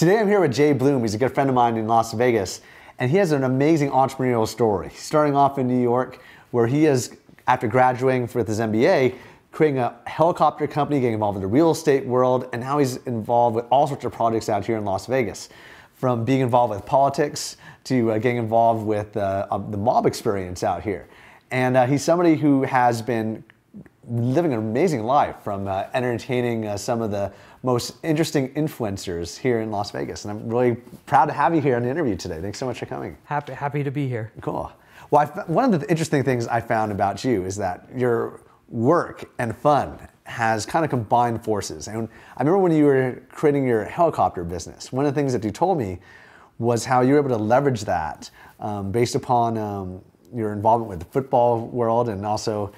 Today I'm here with Jay Bloom. He's a good friend of mine in Las Vegas, and he has an amazing entrepreneurial story. Starting off in New York, where he is, after graduating with his MBA, creating a helicopter company, getting involved in the real estate world, and now he's involved with all sorts of projects out here in Las Vegas. From being involved with politics to getting involved with the mob experience out here. And he's somebody who has been living an amazing life, from entertaining some of the most interesting influencers here in Las Vegas. And I'm really proud to have you here on the interview today. Thanks so much for coming. Happy to be here. Cool. Well, one of the interesting things I found about you is that your work and fun has kind of combined forces. And I remember when you were creating your helicopter business, one of the things that you told me was how you were able to leverage that based upon your involvement with the football world, and also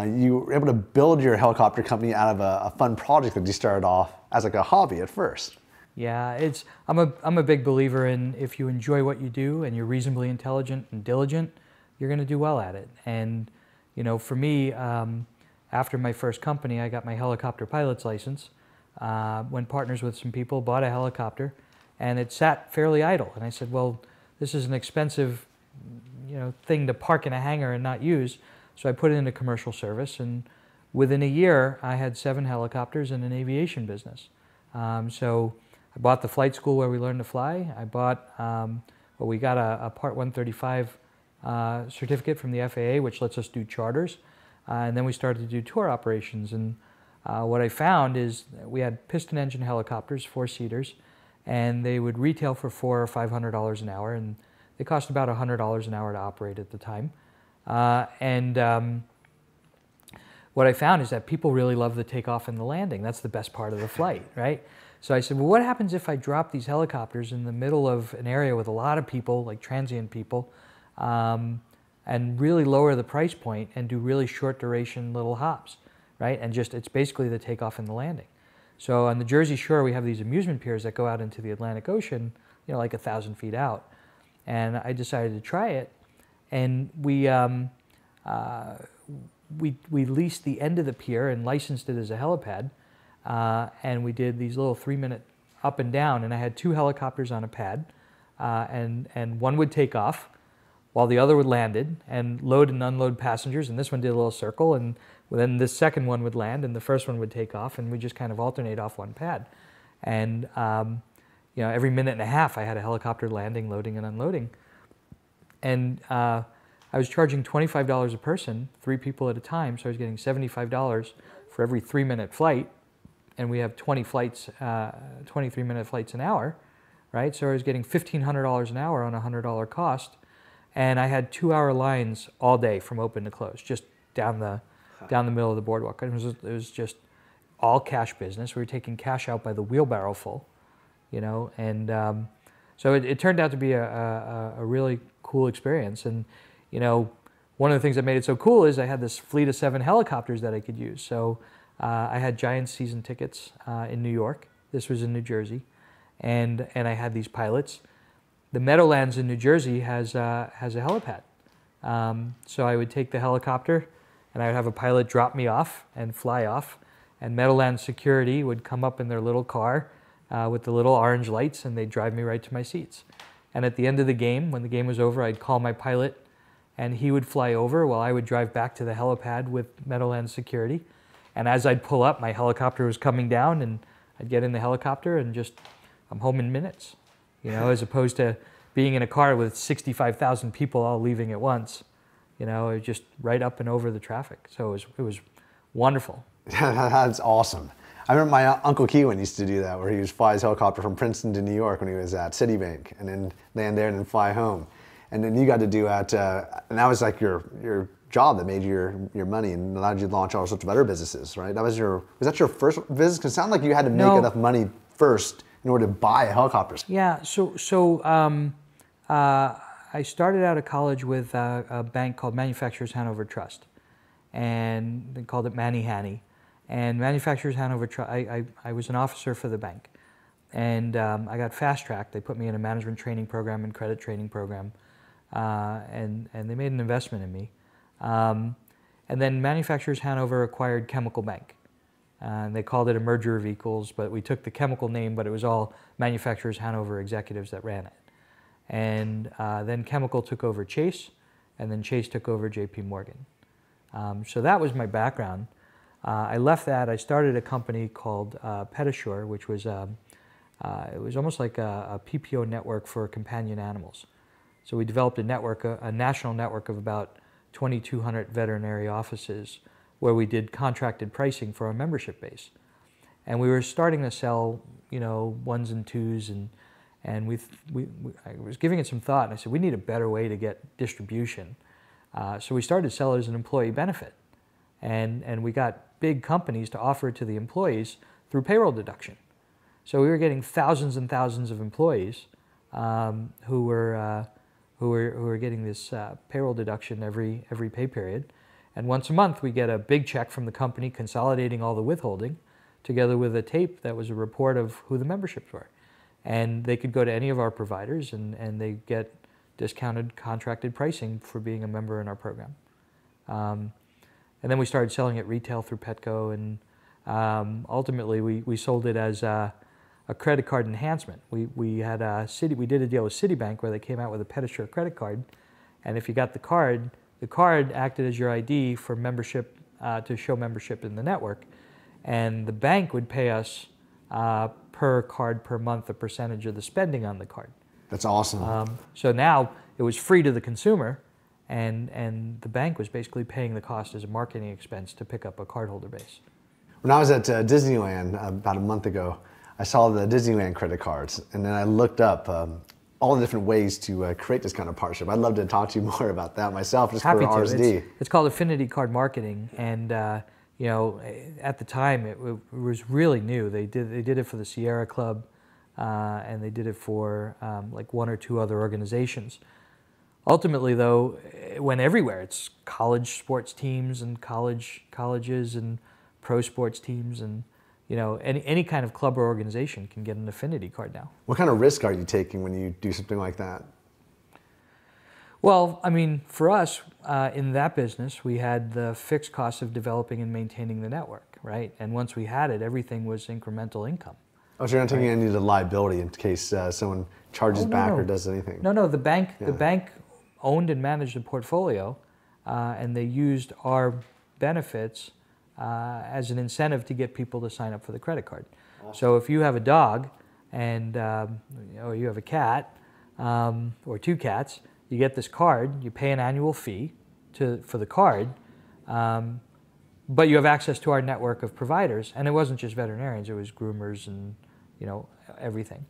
you were able to build your helicopter company out of a fun project that you started off as like a hobby at first. Yeah, I'm a big believer in, if you enjoy what you do and you're reasonably intelligent and diligent, you're going to do well at it. And you know, for me, after my first company, I got my helicopter pilot's license, went partners with some people, bought a helicopter, and it sat fairly idle. And I said, well, this is an expensive, thing to park in a hangar and not use. So I put it into commercial service, and within a year, I had 7 helicopters and an aviation business. So I bought the flight school where we learned to fly. I bought, we got a Part 135 certificate from the FAA, which lets us do charters. And then we started to do tour operations. And what I found is we had piston engine helicopters, 4-seaters, and they would retail for $400 or $500 an hour, and they cost about $100 an hour to operate at the time. What I found is that people really love the takeoff and the landing. That's the best part of the flight, right? So I said, well, what happens if I drop these helicopters in the middle of an area with a lot of people, like transient people, and really lower the price point and do really short duration little hops, right? And it's basically the takeoff and the landing. So on the Jersey Shore, we have these amusement piers that go out into the Atlantic Ocean, like 1,000 feet out. And I decided to try it. And we leased the end of the pier and licensed it as a helipad. And we did these little 3-minute up and down. And I had 2 helicopters on a pad. And one would take off while the other would landed and load and unload passengers. And this one did a little circle. And then this second one would land and the first one would take off. And we just kind of alternate off one pad. And every minute and a half, I had a helicopter landing, loading, and unloading. And I was charging $25 a person, 3 people at a time, so I was getting $75 for every 3-minute flight, and we have 20 flights, 23-minute flights an hour, right? So I was getting $1,500 an hour on a $100 cost, and I had 2-hour lines all day from open to close, just down the middle of the boardwalk. It was just all cash business. We were taking cash out by the wheelbarrow full, and so it turned out to be a really cool experience. And one of the things that made it so cool is I had this fleet of 7 helicopters that I could use. So I had Giants season tickets in New York. This was in New Jersey, and I had these pilots. The Meadowlands in New Jersey has a helipad. So I would take the helicopter, and I would have a pilot drop me off and fly off, and Meadowlands security would come up in their little car with the little orange lights, and they'd drive me right to my seats. And at the end of the game, when the game was over, I'd call my pilot, and he would fly over while I would drive back to the helipad with Meadowlands security. And as I'd pull up, my helicopter was coming down, and I'd get in the helicopter and I'm home in minutes, as opposed to being in a car with 65,000 people all leaving at once. It was just right up and over the traffic. So it was wonderful. That's awesome. I remember my Uncle Keewan used to do that, where he would fly his helicopter from Princeton to New York when he was at Citibank, and then land there and then fly home. And then you got to do and that was like your job that made you your money and allowed you to launch all sorts of other businesses, right? Was that your first business? Because it sounded like you had to make enough money first in order to buy a helicopter. Yeah, so I started out of college with a bank called Manufacturers Hanover Trust, and they called it Manny Hanny. And Manufacturers Hanover Trust, I was an officer for the bank, and I got fast-tracked. They put me in a management training program and credit training program, and they made an investment in me. And then Manufacturers Hanover acquired Chemical Bank, And they called it a merger of equals, but we took the chemical name, but it was all manufacturers Hanover executives that ran it. And then Chemical took over Chase, and then Chase took over JP Morgan. So that was my background. I left that. I started a company called Pedisure, which was it was almost like a PPO network for companion animals. So we developed a network, a national network of about 2,200 veterinary offices, where we did contracted pricing for our membership base. And we were starting to sell, you know, ones and twos, and I was giving it some thought, and I said, we need a better way to get distribution. So we started to sell it as an employee benefit. And we got big companies to offer it to the employees through payroll deduction. So we were getting thousands and thousands of employees who were getting this payroll deduction every pay period. And once a month, we get a big check from the company consolidating all the withholding, together with a tape that was a report of who the memberships were. And they could go to any of our providers, and they get discounted contracted pricing for being a member in our program. And then we started selling it retail through Petco, and ultimately we sold it as a credit card enhancement. We did a deal with Citibank where they came out with a Pedisure credit card, and if you got the card acted as your ID for membership, to show membership in the network, and the bank would pay us per card per month a percentage of the spending on the card. That's awesome. So now it was free to the consumer, and the bank was basically paying the cost as a marketing expense to pick up a cardholder base. When I was at Disneyland about a month ago, I saw the Disneyland credit cards, and then I looked up all the different ways to create this kind of partnership. I'd love to talk to you more about that myself, just Happy for RSD. It's called Affinity Card Marketing, and you know, at the time it was really new. They did it for the Sierra Club, and they did it for like one or two other organizations. Ultimately, though, it went everywhere. It's college sports teams and colleges and pro sports teams, and you know, any kind of club or organization can get an affinity card now. What kind of risk are you taking when you do something like that? Well, I mean, for us, in that business, we had the fixed cost of developing and maintaining the network, right? And once we had it, everything was incremental income. Oh, so you're not taking any of the liability in case someone charges back or does anything? No, the bank owned and managed the portfolio, and they used our benefits as an incentive to get people to sign up for the credit card. Awesome. So if you have a dog and or you have a cat or two cats, you get this card, you pay an annual fee for the card, but you have access to our network of providers, and it wasn't just veterinarians, it was groomers and you know, everything.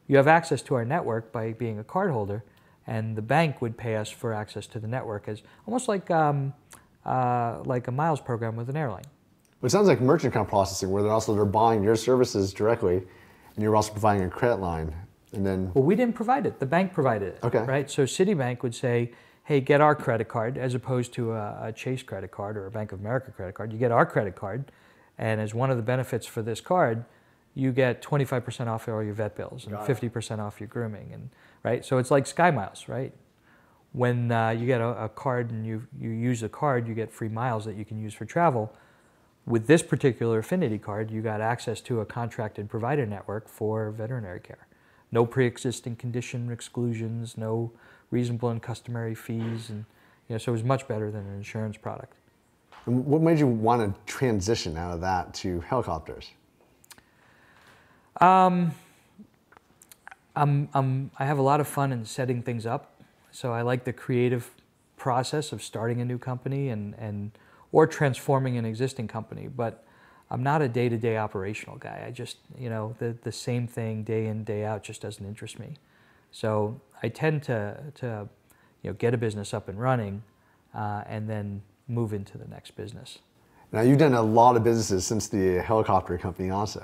You have access to our network by being a card holder, and the bank would pay us for access to the network as almost like a miles program with an airline. But it sounds like merchant account processing, where they're buying your services directly, and you're also providing a credit line, and then. Well, we didn't provide it. The bank provided it. Okay. Right. So Citibank would say, "Hey, get our credit card," as opposed to a Chase credit card or a Bank of America credit card. You get our credit card, and as one of the benefits for this card, you get 25% off all your vet bills and 50% off your grooming, and right. So it's like Sky Miles, right? When you get a card and you use the card, you get free miles that you can use for travel. With this particular affinity card, you got access to a contracted provider network for veterinary care. No pre-existing condition exclusions, no reasonable and customary fees, and you know, so it was much better than an insurance product. And what made you want to transition out of that to helicopters? I have a lot of fun in setting things up, so I like the creative process of starting a new company or transforming an existing company, but I'm not a day-to-day operational guy. I just, you know, the same thing day in, day out just doesn't interest me. So I tend to you know, get a business up and running and then move into the next business. Now, you've done a lot of businesses since the helicopter company also.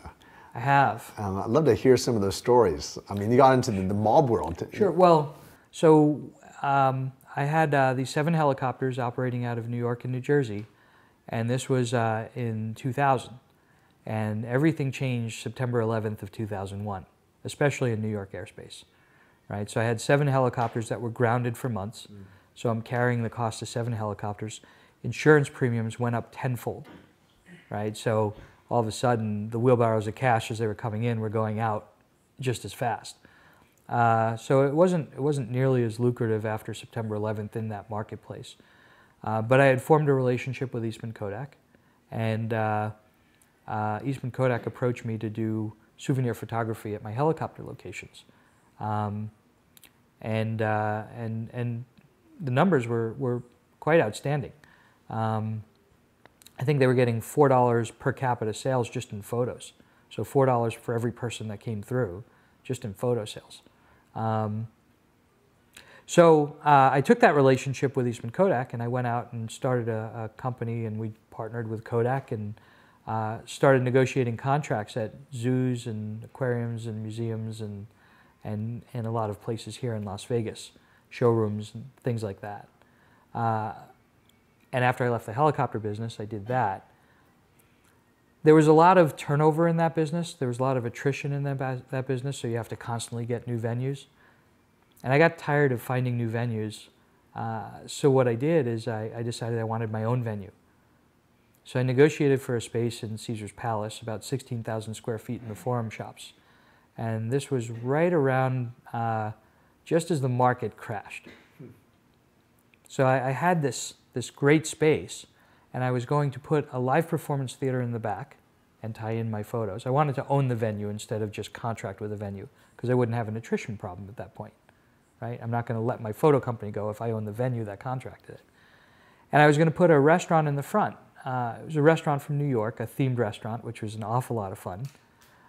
I have. I'd love to hear some of those stories. I mean, you got into the mob world. Sure. Well, so I had these 7 helicopters operating out of New York and New Jersey, and this was in 2000. And everything changed September 11th of 2001, especially in New York airspace. Right? So I had 7 helicopters that were grounded for months. So I'm carrying the cost of 7 helicopters. Insurance premiums went up tenfold. Right? So all of a sudden the wheelbarrows of cash as they were coming in were going out just as fast. So it wasn't nearly as lucrative after September 11th in that marketplace. But I had formed a relationship with Eastman Kodak, and Eastman Kodak approached me to do souvenir photography at my helicopter locations, and the numbers were quite outstanding. I think they were getting $4 per capita sales just in photos, so $4 for every person that came through, just in photo sales. So I took that relationship with Eastman Kodak, and I went out and started a company, and we partnered with Kodak and started negotiating contracts at zoos and aquariums and museums and a lot of places here in Las Vegas, showrooms and things like that. And after I left the helicopter business, I did that. There was a lot of turnover in that business. There was a lot of attrition in that business, so you have to constantly get new venues. And I got tired of finding new venues. So what I did is I decided I wanted my own venue. So I negotiated for a space in Caesar's Palace, about 16,000 square feet in the Forum Shops. And this was right around just as the market crashed. So I had this great space, and I was going to put a live performance theater in the back and tie in my photos. I wanted to own the venue instead of just contract with a venue, because I wouldn't have an attrition problem at that point. Right? I'm not going to let my photo company go if I own the venue that contracted it. And I was going to put a restaurant in the front. It was a restaurant from New York, a themed restaurant, which was an awful lot of fun.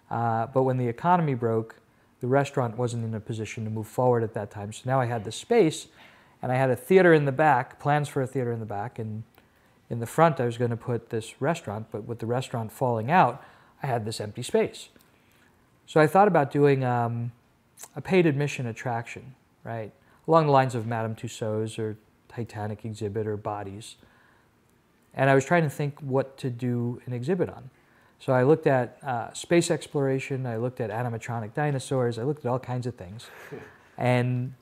But when the economy broke, the restaurant wasn't in a position to move forward at that time. So now I had the space, and I had a theater in the back, plans for a theater in the back, and in the front I was going to put this restaurant, but with the restaurant falling out, I had this empty space. So I thought about doing a paid admission attraction, right, along the lines of Madame Tussauds or Titanic exhibit or Bodies. And I was trying to think what to do an exhibit on. So I looked at space exploration, I looked at animatronic dinosaurs, I looked at all kinds of things. And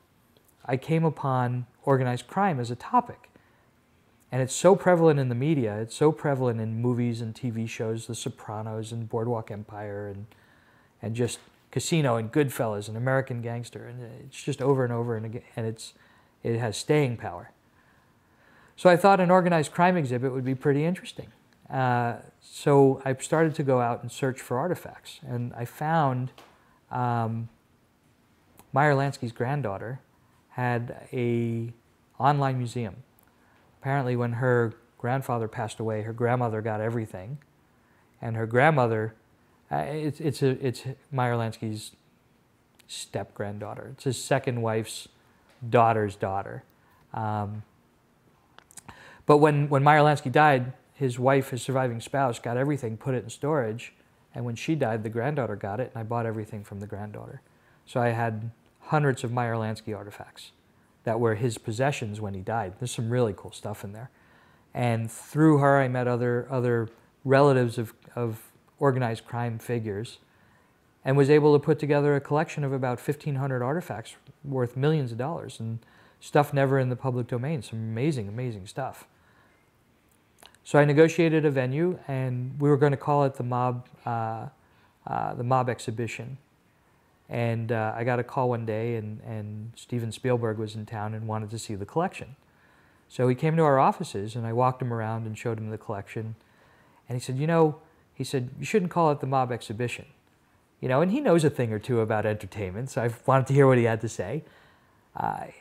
I came upon organized crime as a topic. And it's so prevalent in the media, it's so prevalent in movies and TV shows, The Sopranos and Boardwalk Empire and just Casino and Goodfellas and American Gangster, and it's just over and over and again, and it has staying power. So I thought an organized crime exhibit would be pretty interesting. So I started to go out and search for artifacts, and I found Meyer Lansky's granddaughter had an online museum. Apparently when her grandfather passed away, her grandmother got everything, and her grandmother, it's Meyer Lansky's step-granddaughter. It's his second wife's daughter's daughter. But when Meyer Lansky died, his wife, his surviving spouse, got everything, put it in storage, and when she died, the granddaughter got it, and I bought everything from the granddaughter. So I had hundreds of Meyer Lansky artifacts that were his possessions when he died. There's some really cool stuff in there. And through her, I met other relatives of organized crime figures, and was able to put together a collection of about 1,500 artifacts worth millions of dollars, and stuff never in the public domain, some amazing, amazing stuff. So I negotiated a venue, and we were going to call it the Mob Exhibition. And I got a call one day, and Steven Spielberg was in town and wanted to see the collection. So he came to our offices, and I walked him around and showed him the collection. And he said, you shouldn't call it the Mob Exhibition. And he knows a thing or two about entertainment, so I wanted to hear what he had to say.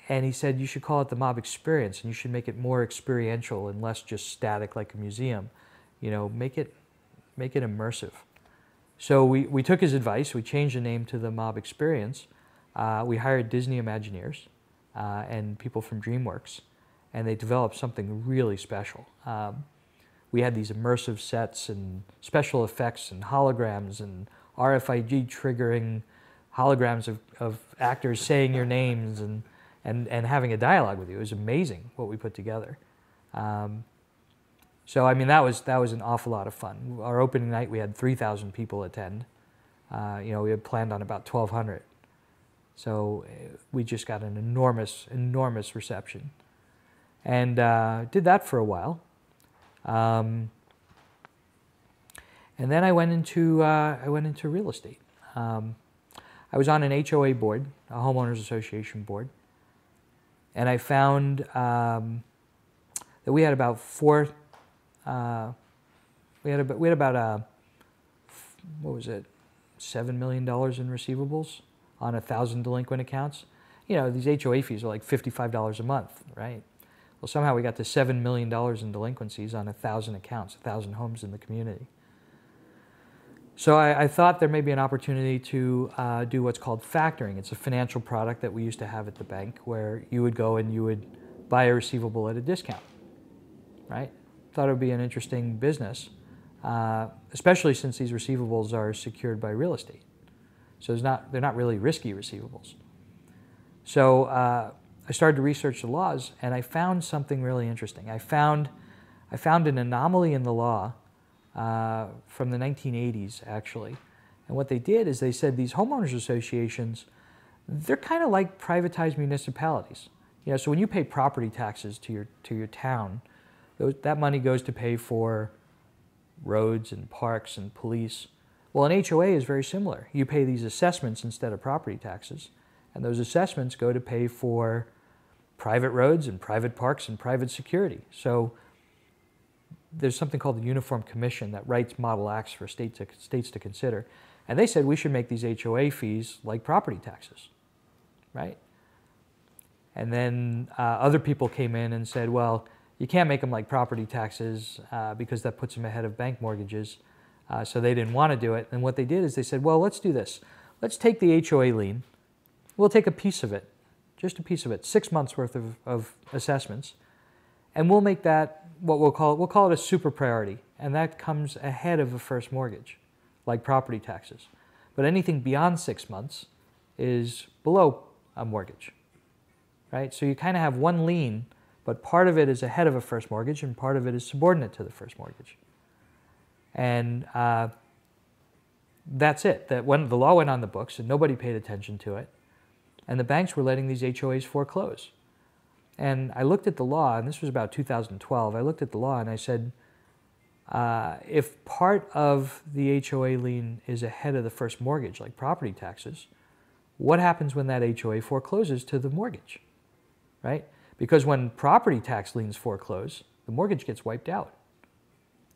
And he said, you should call it the Mob Experience, and you should make it more experiential and less just static like a museum. Make it immersive. So we took his advice. We changed the name to the Mob Experience. We hired Disney Imagineers and people from DreamWorks, and they developed something really special. We had these immersive sets and special effects and holograms and RFID triggering holograms of actors saying your names and having a dialogue with you. It was amazing what we put together. So I mean, that was an awful lot of fun. Our opening night, we had 3,000 people attend. We had planned on about 1,200. So we just got an enormous, enormous reception. And did that for a while. And then I went into real estate. I was on an HOA board, a homeowners association board, and I found that we had about what was it, $7 million in receivables on 1,000 delinquent accounts. You know, these HOA fees are like $55 a month, right? Well, somehow we got to $7 million in delinquencies on 1,000 accounts, 1,000 homes in the community. So I thought there may be an opportunity to do what's called factoring. It's a financial product that we used to have at the bank where you would go and you would buy a receivable at a discount, right? Thought it would be an interesting business, especially since these receivables are secured by real estate. So they're not really risky receivables. So I started to research the laws, and I found something really interesting. I found an anomaly in the law from the 1980s, actually. And what they did is they said these homeowners associations, they're kind of like privatized municipalities. You know, so when you pay property taxes to your town, that money goes to pay for roads and parks and police. Well, an HOA is very similar. You pay these assessments instead of property taxes, and those assessments go to pay for private roads and private parks and private security. So there's something called the Uniform Commission that writes model acts for states to consider. And they said we should make these HOA fees like property taxes, right? And then other people came in and said, well, you can't make them like property taxes because that puts them ahead of bank mortgages. So they didn't want to do it. And what they did is they said, well, let's do this. Let's take the HOA lien. We'll take a piece of it, just a piece of it, 6 months worth of assessments. And we'll make that what we'll call it a super priority. And that comes ahead of a first mortgage, like property taxes. But anything beyond 6 months is below a mortgage, right? So you kind of have one lien, but part of it is ahead of a first mortgage and part of it is subordinate to the first mortgage. And that's it. That when the law went on the books and nobody paid attention to it, and the banks were letting these HOAs foreclose. And I looked at the law, and this was about 2012. I looked at the law and I said, if part of the HOA lien is ahead of the first mortgage, like property taxes, what happens when that HOA forecloses to the mortgage, right? Because when property tax liens foreclose, the mortgage gets wiped out.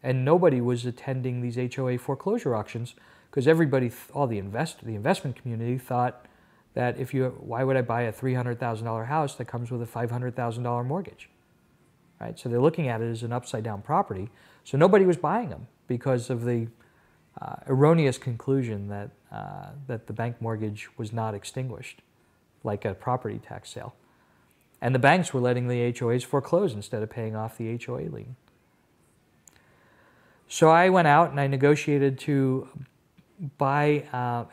And nobody was attending these HOA foreclosure auctions because everybody, all the investment community thought that why would I buy a $300,000 house that comes with a $500,000 mortgage, right? So they're looking at it as an upside down property. So nobody was buying them because of the erroneous conclusion that the bank mortgage was not extinguished, like a property tax sale. And the banks were letting the HOAs foreclose instead of paying off the HOA lien. So I went out and I negotiated to buy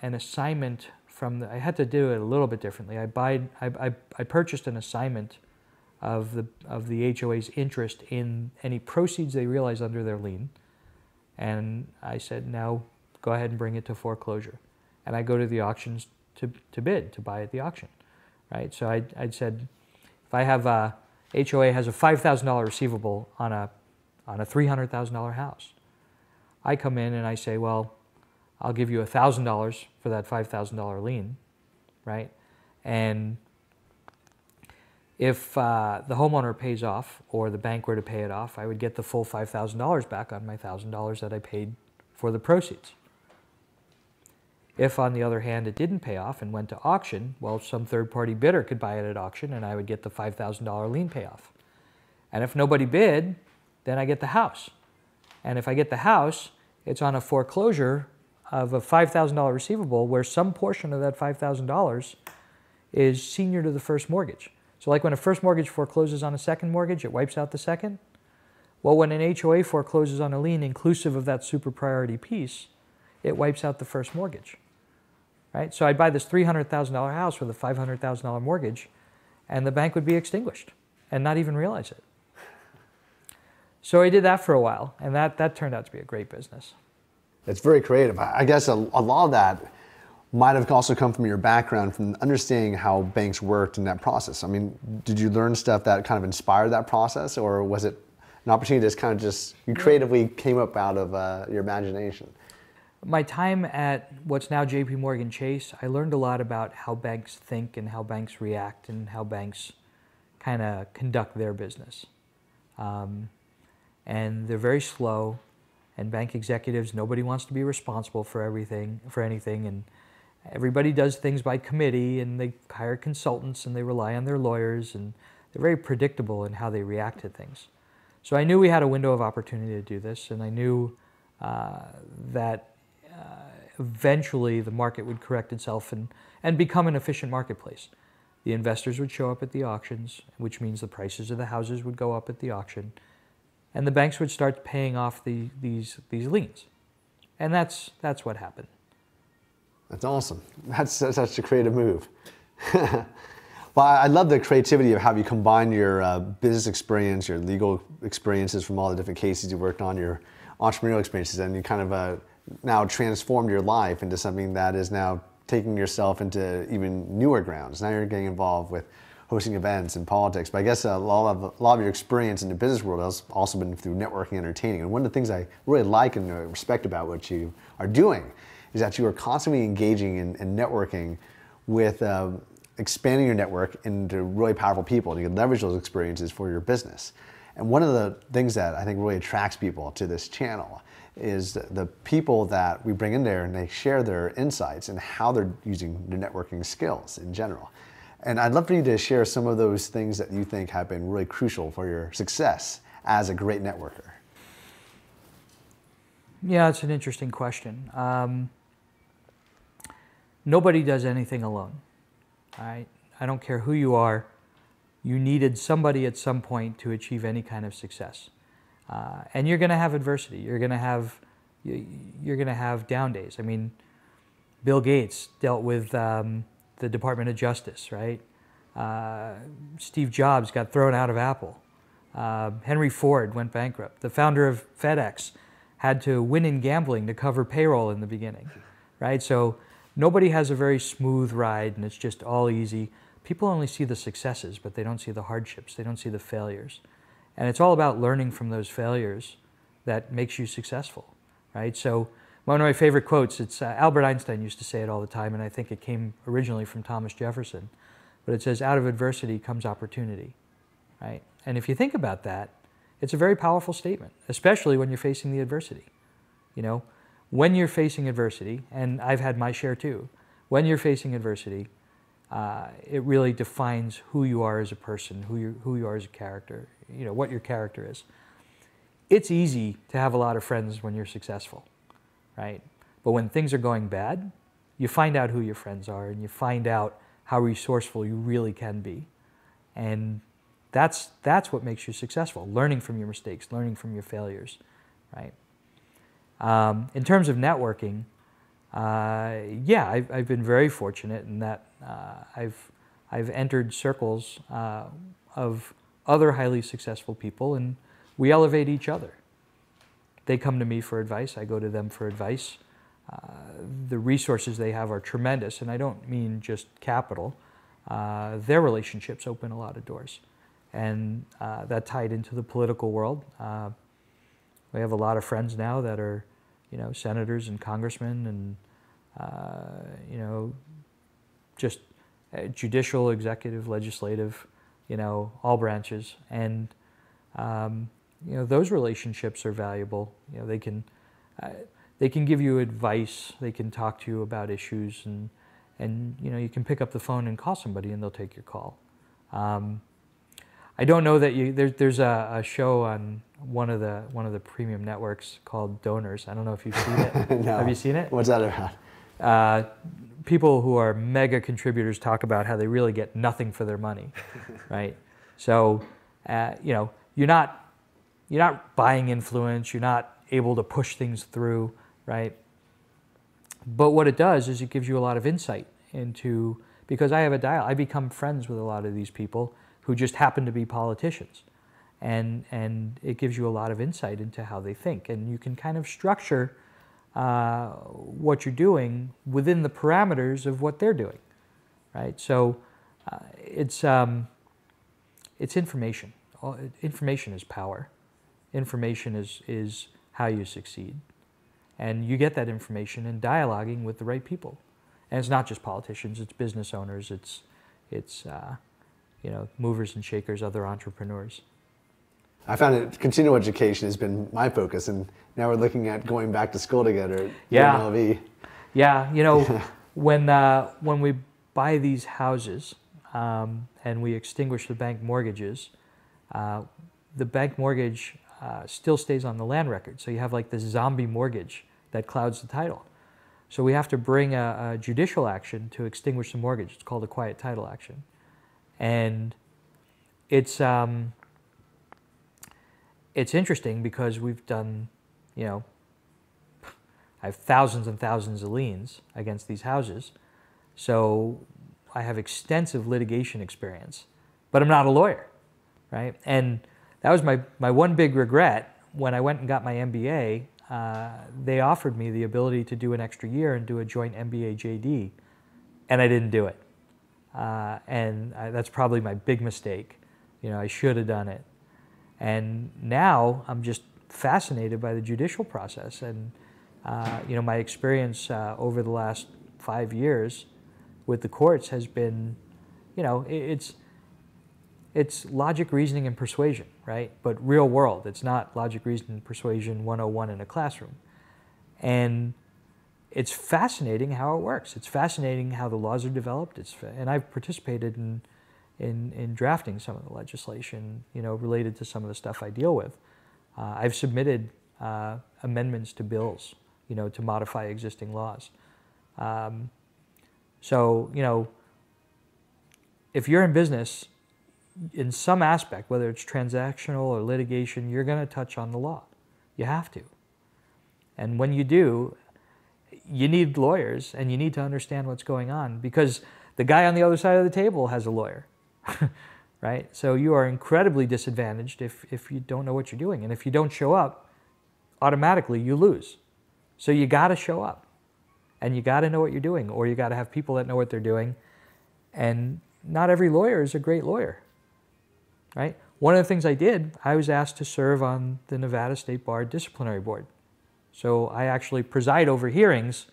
an assignment I had to do it a little bit differently. I purchased an assignment of the HOA's interest in any proceeds they realized under their lien. And I said, now go ahead and bring it to foreclosure. And I go to the auctions to bid, to buy at the auction, right? So I'd said, if I have HOA has a $5,000 receivable on a $300,000 house, I come in and I say, well, I'll give you $1,000 for that $5,000 lien, right? And if the homeowner pays off or the bank were to pay it off, I would get the full $5,000 back on my $1,000 that I paid for the proceeds. If, on the other hand, it didn't pay off and went to auction, well, some third-party bidder could buy it at auction and I would get the $5,000 lien payoff. And if nobody bid, then I get the house. And if I get the house, it's on a foreclosure of a $5,000 receivable where some portion of that $5,000 is senior to the first mortgage. So like when a first mortgage forecloses on a second mortgage, it wipes out the second. Well, when an HOA forecloses on a lien inclusive of that super priority piece, it wipes out the first mortgage, right? So I'd buy this $300,000 house with a $500,000 mortgage and the bank would be extinguished and not even realize it. So I did that for a while and that turned out to be a great business. It's very creative. I guess a lot of that might have also come from your background, from understanding how banks worked in that process. I mean, did you learn stuff that kind of inspired that process, or was it an opportunity that's kind of just, you creatively came up out of your imagination. My time at what's now JP Morgan Chase, I learned a lot about how banks think and how banks react and how banks kind of conduct their business. And they're very slow, and bank executives, nobody wants to be responsible for anything, and everybody does things by committee, and they hire consultants, and they rely on their lawyers, and they're very predictable in how they react to things. So I knew we had a window of opportunity to do this, and I knew that eventually the market would correct itself and become an efficient marketplace. The investors would show up at the auctions, which means the prices of the houses would go up at the auction, and the banks would start paying off these liens. And that's what happened. That's awesome. That's such a creative move. Well, I love the creativity of how you combine your business experience, your legal experiences from all the different cases you worked on, your entrepreneurial experiences, and you kind of now transformed your life into something that is now taking yourself into even newer grounds. Now you're getting involved with hosting events and politics. But I guess a lot of your experience in the business world has also been through networking and entertaining. And one of the things I really like and respect about what you are doing is that you are constantly engaging in networking with expanding your network into really powerful people, and you can leverage those experiences for your business. And one of the things that I think really attracts people to this channel is the people that we bring in there, and they share their insights and how they're using their networking skills in general. And I'd love for you to share some of those things that you think have been really crucial for your success as a great networker. Yeah, it's an interesting question. Nobody does anything alone. I don't care who you are. You needed somebody at some point to achieve any kind of success. And you're going to have adversity. You're going to have down days. I mean, Bill Gates dealt with the Department of Justice, right? Steve Jobs got thrown out of Apple. Henry Ford went bankrupt. The founder of FedEx had to win in gambling to cover payroll in the beginning, right? So nobody has a very smooth ride and it's just all easy. People only see the successes, but they don't see the hardships. They don't see the failures. And it's all about learning from those failures that makes you successful, right? So one of my favorite quotes, it's Albert Einstein used to say it all the time, and I think it came originally from Thomas Jefferson, but it says, out of adversity comes opportunity, right? And if you think about that, it's a very powerful statement, especially when you're facing the adversity. You know, when you're facing adversity, and I've had my share too, when you're facing adversity, it really defines who you are as a person, who you are as a character, you know, what your character is. It's easy to have a lot of friends when you're successful, right? But when things are going bad, you find out who your friends are and you find out how resourceful you really can be. And that's what makes you successful, learning from your mistakes, learning from your failures, right? In terms of networking, yeah, I've been very fortunate in that I've entered circles of other highly successful people, and we elevate each other. They come to me for advice, I go to them for advice. The resources they have are tremendous, and I don't mean just capital. Their relationships open a lot of doors, and that tied into the political world. We have a lot of friends now that are, you know, senators and congressmen and, you know, just judicial, executive, legislative, you know, all branches. And, you know, those relationships are valuable. You know, they can give you advice, they can talk to you about issues, and you know, you can pick up the phone and call somebody and they'll take your call. I don't know that there's a show on one of the premium networks called Donors. I don't know if you've seen it. No. Have you seen it? What's that about? People who are mega contributors talk about how they really get nothing for their money, right? So, you know, you're not buying influence. You're not able to push things through, right? But what it does is it gives you a lot of insight into, because I have a dialogue, I become friends with a lot of these people who just happen to be politicians. And it gives you a lot of insight into how they think. And you can kind of structure what you're doing within the parameters of what they're doing, right? So it's information. Information is power. information is how you succeed. And you get that information in dialoguing with the right people. And it's not just politicians, it's business owners, it's you know, movers and shakers, other entrepreneurs. I found that continual education has been my focus, and now we're looking at going back to school together at UNLV. Yeah, you know, when we buy these houses and we extinguish the bank mortgages, the bank mortgage still stays on the land record. So you have like this zombie mortgage that clouds the title. So we have to bring a judicial action to extinguish the mortgage. It's called a quiet title action. And it's interesting because we've done, you know, I have thousands and thousands of liens against these houses. So I have extensive litigation experience, but I'm not a lawyer, right? And that was my one big regret when I went and got my MBA. They offered me the ability to do an extra year and do a joint MBA JD, and I didn't do it. That's probably my big mistake. You know, I should have done it. And now I'm just fascinated by the judicial process. And, you know, my experience over the last 5 years with the courts has been, you know, it's logic, reasoning, and persuasion, right? But real world. It's not logic, reasoning, and persuasion 101 in a classroom. And it's fascinating how it works. It's fascinating how the laws are developed. And I've participated in drafting some of the legislation, you know, related to some of the stuff I deal with. I've submitted amendments to bills, you know, to modify existing laws. So, you know, if you're in business, in some aspect, whether it's transactional or litigation, you're going to touch on the law. You have to. And when you do, you need lawyers and you need to understand what's going on, because the guy on the other side of the table has a lawyer, right? So you are incredibly disadvantaged if you don't know what you're doing. And if you don't show up, automatically you lose. So you got to show up and you got to know what you're doing, or you got to have people that know what they're doing. And not every lawyer is a great lawyer, right? One of the things I did, I was asked to serve on the Nevada State Bar Disciplinary Board. So I actually preside over hearings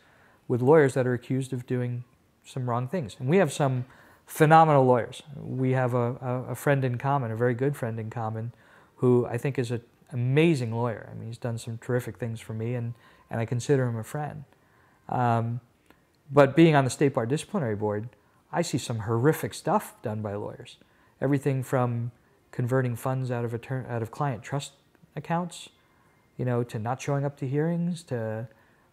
with lawyers that are accused of doing some wrong things. And we have some phenomenal lawyers. We have a friend in common, a very good friend in common, who I think is an amazing lawyer. I mean, he's done some terrific things for me, and I consider him a friend. But being on the State Bar Disciplinary Board, I see some horrific stuff done by lawyers. Everything from converting funds out of client trust accounts, you know, to not showing up to hearings, to,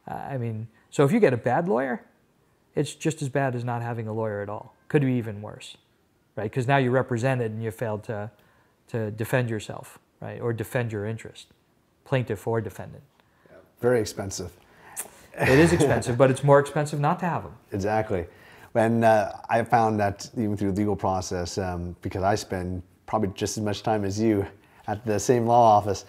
I mean, so if you get a bad lawyer, it's just as bad as not having a lawyer at all. Could be even worse, right? Because now you're represented and you failed to defend yourself, right? Or defend your interest, plaintiff or defendant. Yeah. Very expensive. It is expensive, but it's more expensive not to have them. Exactly. And I found that even through the legal process, because I spend probably just as much time as you at the same law office,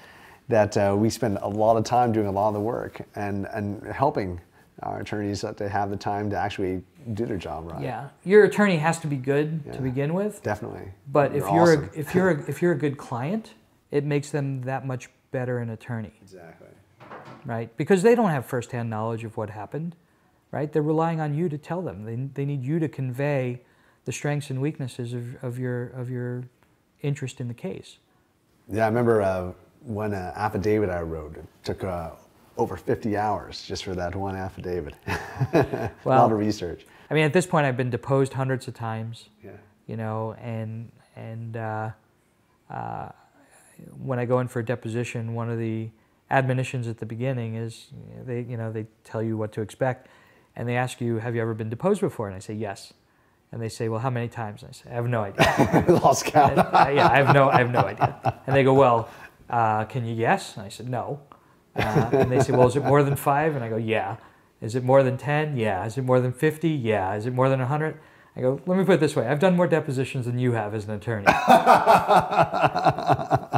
that we spend a lot of time doing a lot of the work and helping our attorneys to have the time to actually do their job right. Yeah, your attorney has to be good to begin with. Definitely. But You're awesome. awesome. if you're a good client, it makes them that much better an attorney. Exactly. Right? Because they don't have firsthand knowledge of what happened, right? They're relying on you to tell them. They need you to convey the strengths and weaknesses of your interest in the case. Yeah, I remember one affidavit I wrote. It took over 50 hours just for that one affidavit. Well, a lot of research. I mean, at this point, I've been deposed hundreds of times. Yeah. You know, and when I go in for a deposition, one of the admonitions at the beginning is they tell you what to expect, and they ask you, have you ever been deposed before? And I say yes. And they say, well, how many times? And I say, I have no idea. Lost count. Yeah, I have no idea. And they go, well, can you guess? And I said, no. And they say, well, is it more than 5? And I go, yeah. Is it more than 10? Yeah. Is it more than 50? Yeah. Is it more than 100? I go, let me put it this way. I've done more depositions than you have as an attorney.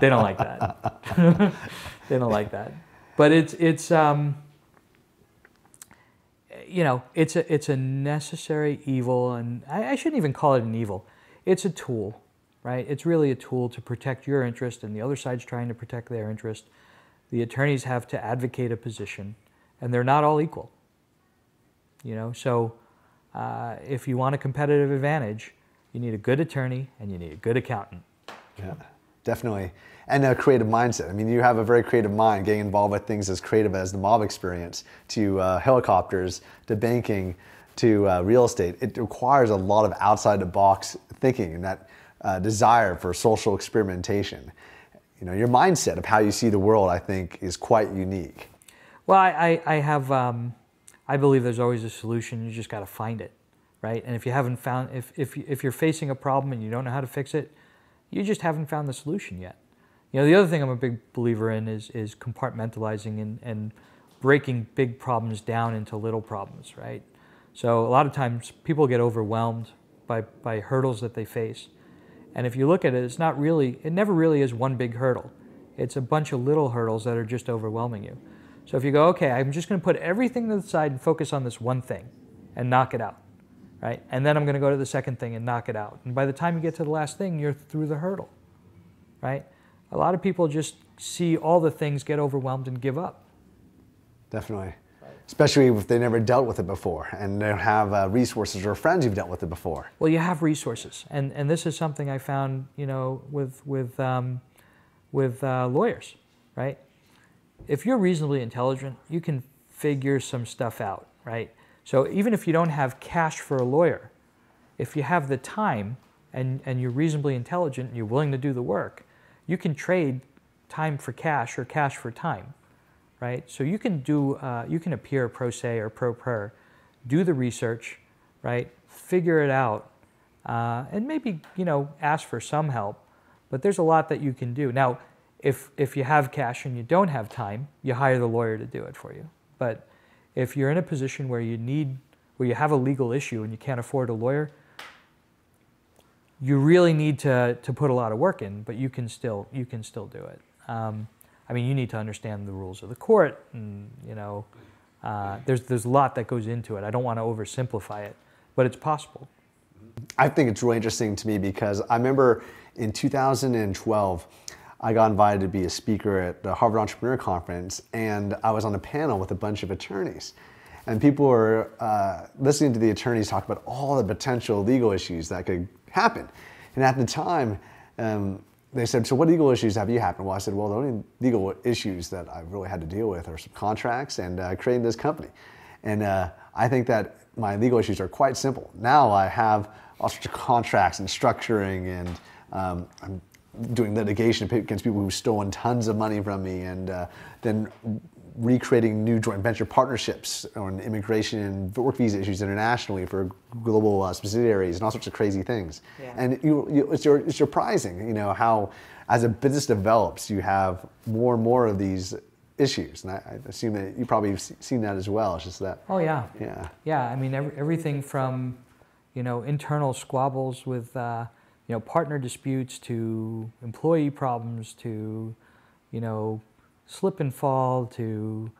They don't like that. They don't like that. But it's you know, it's a necessary evil, and I shouldn't even call it an evil. It's a tool. right? It's really a tool to protect your interest, and the other side's trying to protect their interest. The attorneys have to advocate a position, and they're not all equal. So if you want a competitive advantage, you need a good attorney and you need a good accountant. Yeah, definitely. And a creative mindset. I mean, you have a very creative mind, getting involved with things as creative as the mob experience, to helicopters, to banking, to real estate. It requires a lot of outside the box thinking and that desire for social experimentation. Your mindset of how you see the world, I think, is quite unique. Well, I believe there's always a solution. You just got to find it, right? And if you haven't found, if you're facing a problem and you don't know how to fix it, you just haven't found the solution yet. The other thing I'm a big believer in is compartmentalizing and breaking big problems down into little problems, right? So a lot of times people get overwhelmed by hurdles that they face. And if you look at it, it never really is one big hurdle. It's a bunch of little hurdles that are just overwhelming you. So if you go, okay, I'm just going to put everything to the side and focus on this one thing and knock it out, right? And then I'm going to go to the second thing and knock it out. And by the time you get to the last thing, you're through the hurdle, right? A lot of people just see all the things, get overwhelmed, and give up. Definitely. Especially if they never dealt with it before and they don't have resources or friends who've dealt with it before. Well, you have resources, and this is something I found, with lawyers, right? If you're reasonably intelligent, you can figure some stuff out, right? So even if you don't have cash for a lawyer, if you have the time and you're reasonably intelligent and you're willing to do the work, you can trade time for cash or cash for time. Right? So you can appear pro se or pro per, do the research, right? Figure it out, and maybe ask for some help. But there's a lot that you can do. Now, if you have cash and you don't have time, you hire the lawyer to do it for you. But if you're in a position where you have a legal issue and you can't afford a lawyer, you really need to put a lot of work in. But you can still do it. You need to understand the rules of the court, and there's a lot that goes into it. I don't want to oversimplify it, but it's possible. I think it's really interesting to me because I remember in 2012, I got invited to be a speaker at the Harvard Entrepreneur Conference, and I was on a panel with a bunch of attorneys. And people were listening to the attorneys talk about all the potential legal issues that could happen. And at the time, they said, so what legal issues have you happened? Well, I said, well, the only legal issues that I've really had to deal with are some contracts and creating this company. And I think that my legal issues are quite simple. Now I have all sorts of contracts and structuring, and I'm doing litigation against people who've stolen tons of money from me, and then recreating new joint venture partnerships on immigration and work visa issues internationally for global subsidiaries and all sorts of crazy things. Yeah. And it's surprising, how as a business develops, you have more and more of these issues. And I assume that you probably have seen that as well. It's just that. Oh yeah. Yeah. Yeah. Everything from, internal squabbles with, partner disputes to employee problems to, slip and fall to,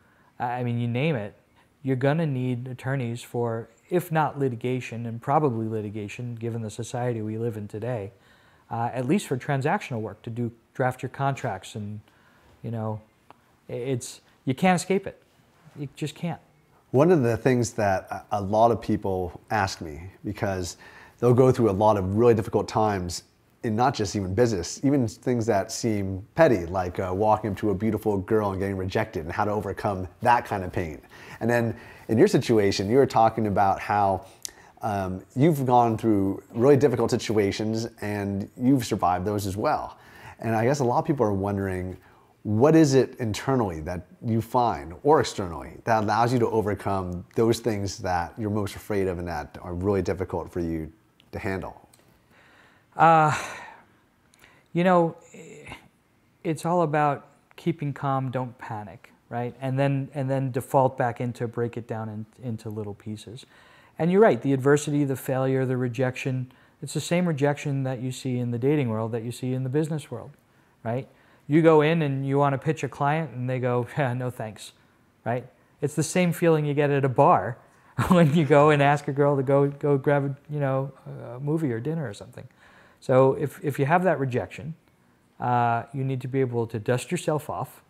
you name it, you're going to need attorneys for, if not litigation, and probably litigation, given the society we live in today, at least for transactional work, to draft your contracts. And, you can't escape it. You just can't. One of the things that a lot of people ask me, because they'll go through a lot of really difficult times in not just even business, even things that seem petty, like walking up to a beautiful girl and getting rejected and how to overcome that kind of pain. And then in your situation, you were talking about how you've gone through really difficult situations and you've survived those as well. And I guess a lot of people are wondering, what is it internally that you find, or externally, that allows you to overcome those things that you're most afraid of and that are really difficult for you to handle? It's all about keeping calm, don't panic, right? And then default back into break it down into little pieces. And you're right, the adversity, the failure, the rejection, it's the same rejection that you see in the dating world that you see in the business world, right? You go in and you want to pitch a client and they go, no thanks, right? It's the same feeling you get at a bar when you go and ask a girl to go grab a movie or dinner or something. So if you have that rejection, you need to be able to dust yourself off,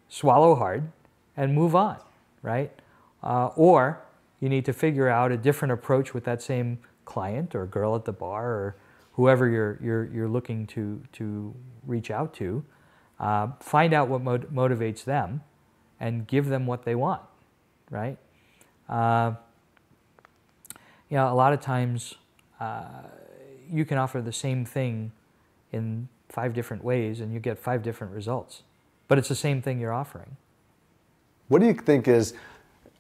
swallow hard, and move on, right? Or you need to figure out a different approach with that same client or girl at the bar or whoever you're looking to reach out to. Find out what motivates them, and give them what they want, right? A lot of times you can offer the same thing in 5 different ways, and you get 5 different results, but it's the same thing you're offering. What do you think is,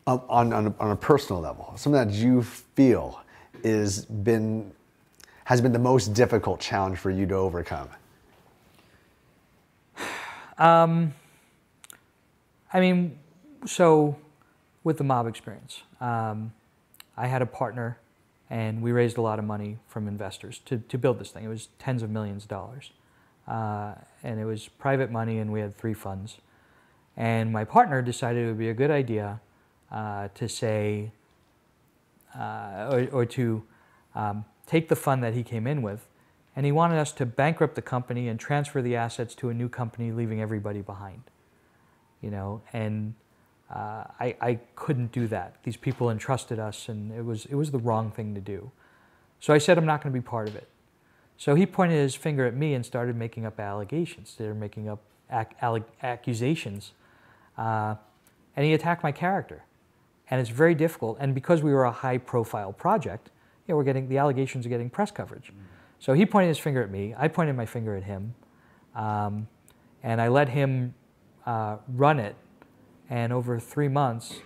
on a personal level, something that you feel has been the most difficult challenge for you to overcome? So with the mob experience, I had a partner, and we raised a lot of money from investors to build this thing. It was tens of millions of dollars. And it was private money, and we had 3 funds. And my partner decided it would be a good idea to say, to take the fund that he came in with, and he wanted us to bankrupt the company and transfer the assets to a new company, leaving everybody behind. And I couldn't do that. These people entrusted us, and it was the wrong thing to do. So I said, I'm not going to be part of it. So he pointed his finger at me and started making up allegations. They were making up accusations. And he attacked my character. And it's very difficult. And because we were a high-profile project, the allegations are getting press coverage. So he pointed his finger at me. I pointed my finger at him. And I let him run it. And over 3 months,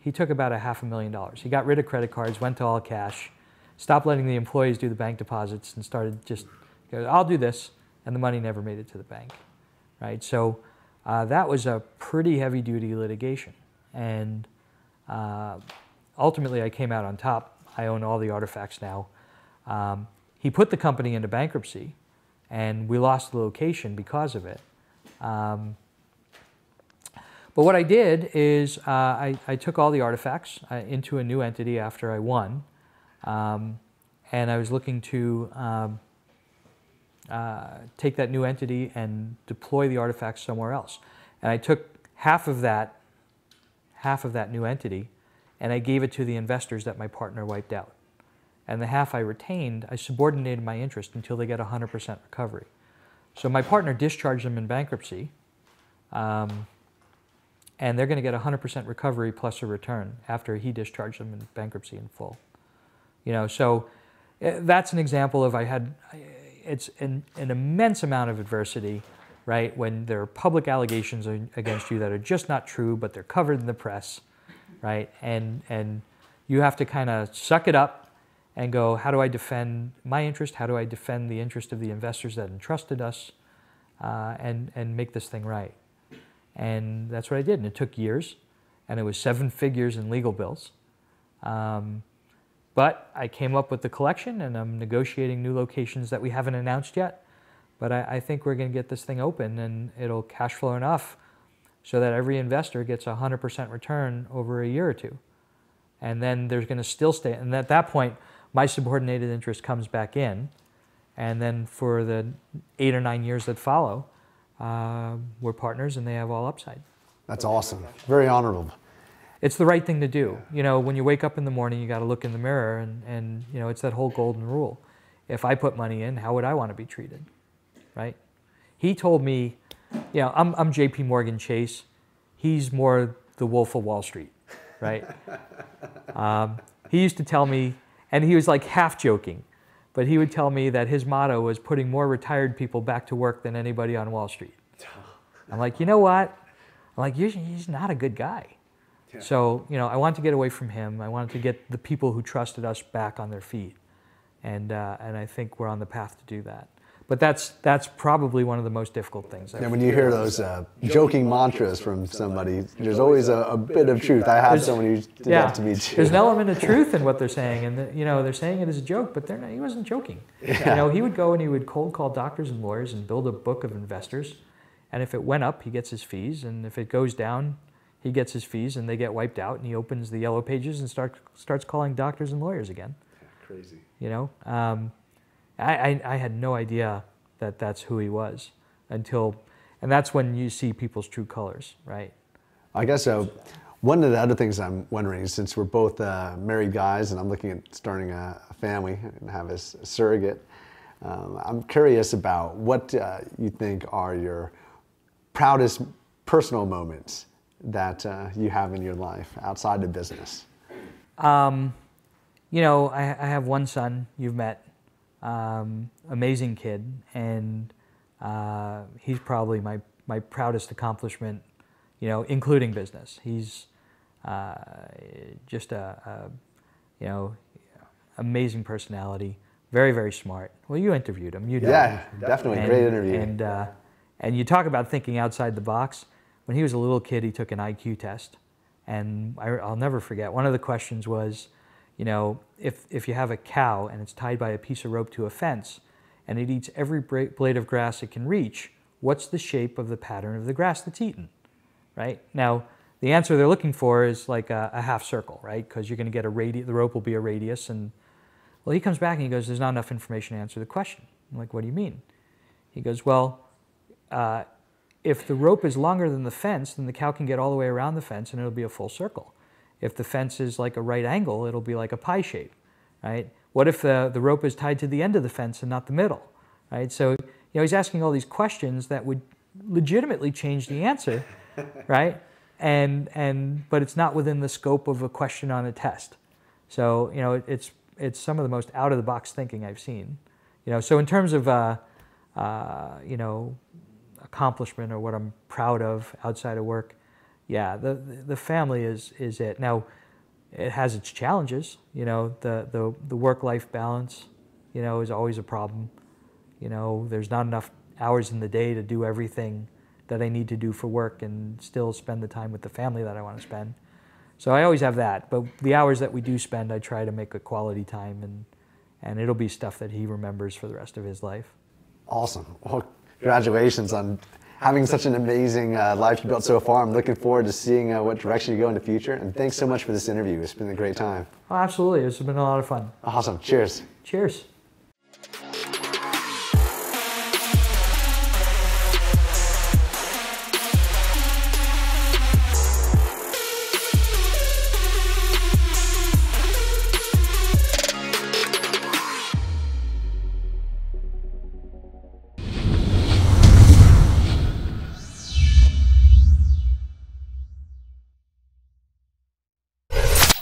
he took about $500,000. He got rid of credit cards, went to all cash, stopped letting the employees do the bank deposits, and started just, I'll do this, and the money never made it to the bank, right? So that was a pretty heavy-duty litigation, and ultimately I came out on top. I own all the artifacts now. He put the company into bankruptcy, and we lost the location because of it. But what I did is I took all the artifacts into a new entity after I won. And I was looking to take that new entity and deploy the artifacts somewhere else. And I took half of that new entity, and I gave it to the investors that my partner wiped out. And the half I retained, I subordinated my interest until they get 100% recovery. So my partner discharged them in bankruptcy, and they're going to get 100% recovery plus a return after he discharged them in bankruptcy in full. So that's an example of it's an immense amount of adversity, right? When there are public allegations against you that are just not true, but they're covered in the press, right? And you have to kind of suck it up and go, how do I defend my interest? How do I defend the interest of the investors that entrusted us, and make this thing right? And that's what I did. And it took years, and it was 7 figures in legal bills. But I came up with the collection, and I'm negotiating new locations that we haven't announced yet. But I think we're going to get this thing open, and it'll cash flow enough so that every investor gets 100% return over a year or 2. And then there's going to still stay. And at that point, my subordinated interest comes back in. And then for the 8 or 9 years that follow, we're partners, and they have all upside. That's awesome. Very honorable. It's the right thing to do. When you wake up in the morning, you got to look in the mirror, and it's that whole golden rule. If I put money in, how would I want to be treated, right? He told me, I'm J.P. Morgan Chase. He's more the Wolf of Wall Street, right? He used to tell me, and he was like half joking, but he would tell me that his motto was putting more retired people back to work than anybody on Wall Street. I'm like, you know what? I'm like, he's not a good guy. Yeah. So, I wanted to get away from him. I wanted to get the people who trusted us back on their feet. And I think we're on the path to do that. But that's probably one of the most difficult things. Yeah, when you hear those joking mantras from somebody, there's always a bit of truth. I had someone who did that to me too. There's an element of truth in what they're saying, and they're saying it as a joke, but he wasn't joking. Yeah. He would go and he would cold call doctors and lawyers and build a book of investors, and if it went up, he gets his fees, and if it goes down, he gets his fees, and they get wiped out, and he opens the yellow pages and starts calling doctors and lawyers again. Crazy. I had no idea that that's who he was until, and that's when you see people's true colors, right? I guess so. One of the other things I'm wondering, since we're both married guys and I'm looking at starting a family and have a surrogate, I'm curious about what you think are your proudest personal moments that you have in your life outside of business. You know, I have one son you've met, amazing kid, and he's probably my proudest accomplishment, you know, including business. He's just a you know, amazing personality, very, very smart. Well, you interviewed him. You know. Yeah, definitely. Great interview. And you talk about thinking outside the box. When he was a little kid, he took an IQ test. And I'll never forget, one of the questions was, you know, if you have a cow and it's tied by a piece of rope to a fence and it eats every blade of grass it can reach, what's the shape of the pattern of the grass that's eaten, right? Now, the answer they're looking for is like a half circle, right? Because you're going to get a radius, the rope will be a radius. And well, he comes back and he goes, there's not enough information to answer the question. I'm like, what do you mean? He goes, well, if the rope is longer than the fence, then the cow can get all the way around the fence and it'll be a full circle. If the fence is like a right angle, it'll be like a pie shape, right? What if the rope is tied to the end of the fence and not the middle, right? So, you know, he's asking all these questions that would legitimately change the answer, right? But it's not within the scope of a question on a test. So, you know, it's some of the most out of the box thinking I've seen. You know, so in terms of, you know, accomplishment or what I'm proud of outside of work, yeah, the family is it. Now, it has its challenges. You know, the work-life balance, you know, is always a problem. You know, there's not enough hours in the day to do everything that I need to do for work and still spend the time with the family that I want to spend. So I always have that. But the hours that we do spend, I try to make a quality time, and it'll be stuff that he remembers for the rest of his life. Awesome. Well, congratulations on having such an amazing life you built so far. I'm looking forward to seeing what direction you go in the future. And thanks so much for this interview. It's been a great time. Oh, absolutely. It's been a lot of fun. Awesome. Cheers. Cheers.